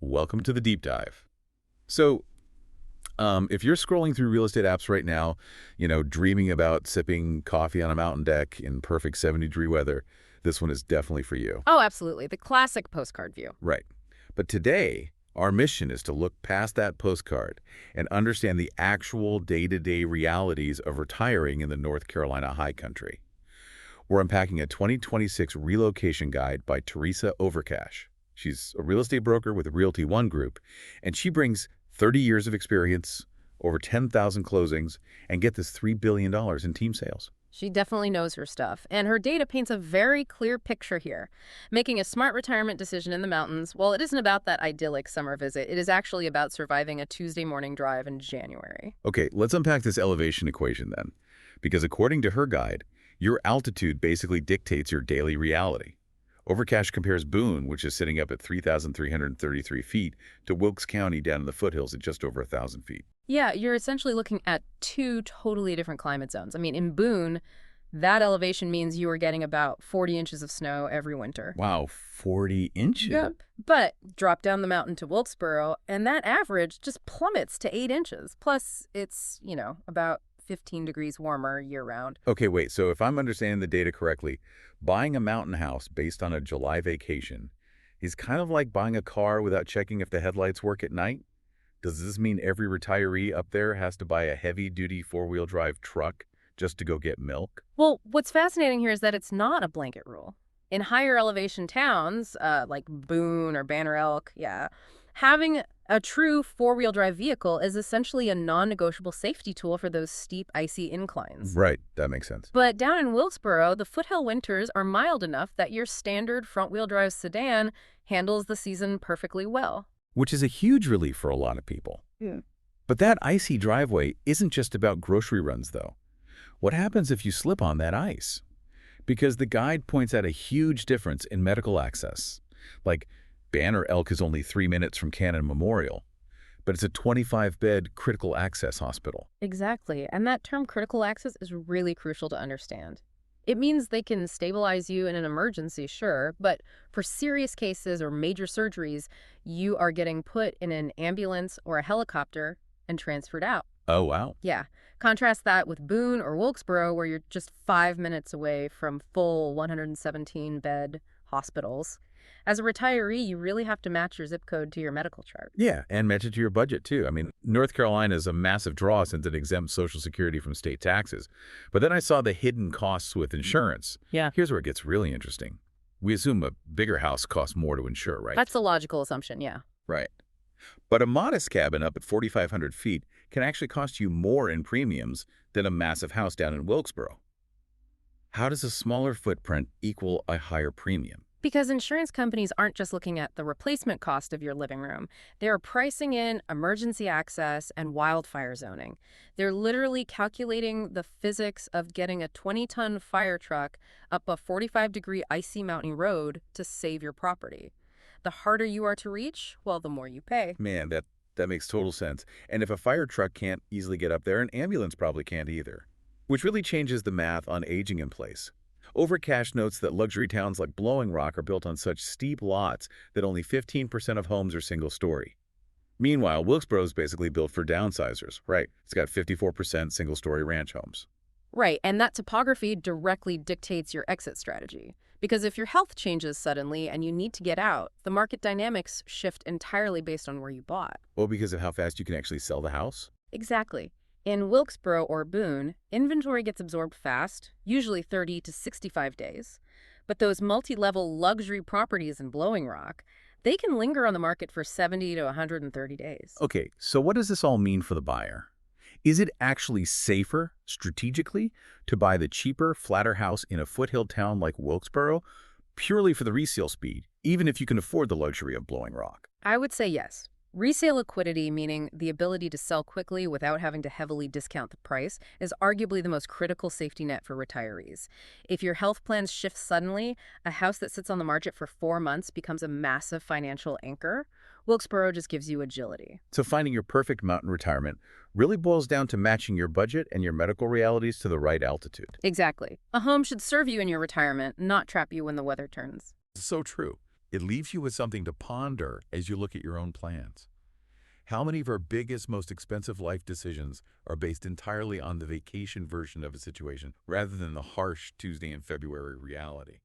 Welcome to the deep dive. So, if you're scrolling through real estate apps right now, dreaming about sipping coffee on a mountain deck in perfect 70-degree weather, this one is definitely for you. Oh, absolutely. The classic postcard view. Right. But today, our mission is to look past that postcard and understand the actual day-to-day realities of retiring in the North Carolina high country. We're unpacking a 2026 relocation guide by Teresa Overcash. She's a real estate broker with Realty ONE Group, and she brings 30 years of experience, over 10,000 closings, and get this $3 billion in team sales. She definitely knows her stuff, and her data paints a very clear picture here. Making a smart retirement decision in the mountains, well, it isn't about that idyllic summer visit. It is actually about surviving a Tuesday morning drive in January. Okay, let's unpack this elevation equation then. Because according to her guide, your altitude basically dictates your daily reality. Overcash compares Boone, which is sitting up at 3,333 feet, to Wilkes County down in the foothills at just over 1,000 feet. Yeah, you're essentially looking at two totally different climate zones. I mean, in Boone, that elevation means you are getting about 40 inches of snow every winter. Wow, 40 inches? Yep. But drop down the mountain to Wilkesboro, and that average just plummets to 8 inches. Plus, it's, about 15 degrees warmer year-round. Okay, wait, so if I'm understanding the data correctly, buying a mountain house based on a July vacation is kind of like buying a car without checking if the headlights work at night? Does this mean every retiree up there has to buy a heavy-duty four-wheel drive truck just to go get milk? Well, what's fascinating here is that it's not a blanket rule. In higher elevation towns, like Boone or Banner Elk, having a true four-wheel drive vehicle is essentially a non-negotiable safety tool for those steep, icy inclines. Right, that makes sense. But down in Wilkesboro, the foothill winters are mild enough that your standard front-wheel drive sedan handles the season perfectly well. Which is a huge relief for a lot of people. Yeah. But that icy driveway isn't just about grocery runs, though. What happens if you slip on that ice? Because the guide points out a huge difference in medical access. Like, Banner Elk is only 3 minutes from Cannon Memorial, but it's a 25-bed critical access hospital. Exactly, and that term critical access is really crucial to understand. It means they can stabilize you in an emergency, sure, but for serious cases or major surgeries, you are getting put in an ambulance or a helicopter and transferred out. Oh, wow. Yeah. Contrast that with Boone or Wilkesboro, where you're just 5 minutes away from full 117-bed hospitals. As a retiree, you really have to match your zip code to your medical chart. Yeah, and match it to your budget, too. I mean, North Carolina is a massive draw since it exempts Social Security from state taxes. But then I saw the hidden costs with insurance. Yeah. Here's where it gets really interesting. We assume a bigger house costs more to insure, right? That's a logical assumption, yeah. Right. But a modest cabin up at 4,500 feet can actually cost you more in premiums than a massive house down in Wilkesboro. How does a smaller footprint equal a higher premium? Because insurance companies aren't just looking at the replacement cost of your living room. They are pricing in emergency access and wildfire zoning. They're literally calculating the physics of getting a 20-ton fire truck up a 45-degree icy mountain road to save your property. The harder you are to reach, well, the more you pay. Man, that makes total sense. And if a fire truck can't easily get up there, an ambulance probably can't either. Which really changes the math on aging in place. Overcash notes that luxury towns like Blowing Rock are built on such steep lots that only 15% of homes are single-story. Meanwhile, Wilkesboro is basically built for downsizers, right? It's got 54% single-story ranch homes. Right, and that topography directly dictates your exit strategy. Because if your health changes suddenly and you need to get out, the market dynamics shift entirely based on where you bought. Well, because of how fast you can actually sell the house? Exactly. In Wilkesboro or Boone, inventory gets absorbed fast, usually 30 to 65 days. But those multi-level luxury properties in Blowing Rock, they can linger on the market for 70 to 130 days. Okay, so what does this all mean for the buyer? Is it actually safer, strategically, to buy the cheaper, flatter house in a foothill town like Wilkesboro, purely for the resale speed, even if you can afford the luxury of Blowing Rock? I would say yes. Resale liquidity, meaning the ability to sell quickly without having to heavily discount the price, is arguably the most critical safety net for retirees. If your health plans shift suddenly, a house that sits on the market for 4 months becomes a massive financial anchor. Wilkesboro just gives you agility. So finding your perfect mountain retirement really boils down to matching your budget and your medical realities to the right altitude. Exactly. A home should serve you in your retirement, not trap you when the weather turns. So true. It leaves you with something to ponder as you look at your own plans. How many of our biggest, most expensive life decisions are based entirely on the vacation version of a situation rather than the harsh Tuesday in February reality?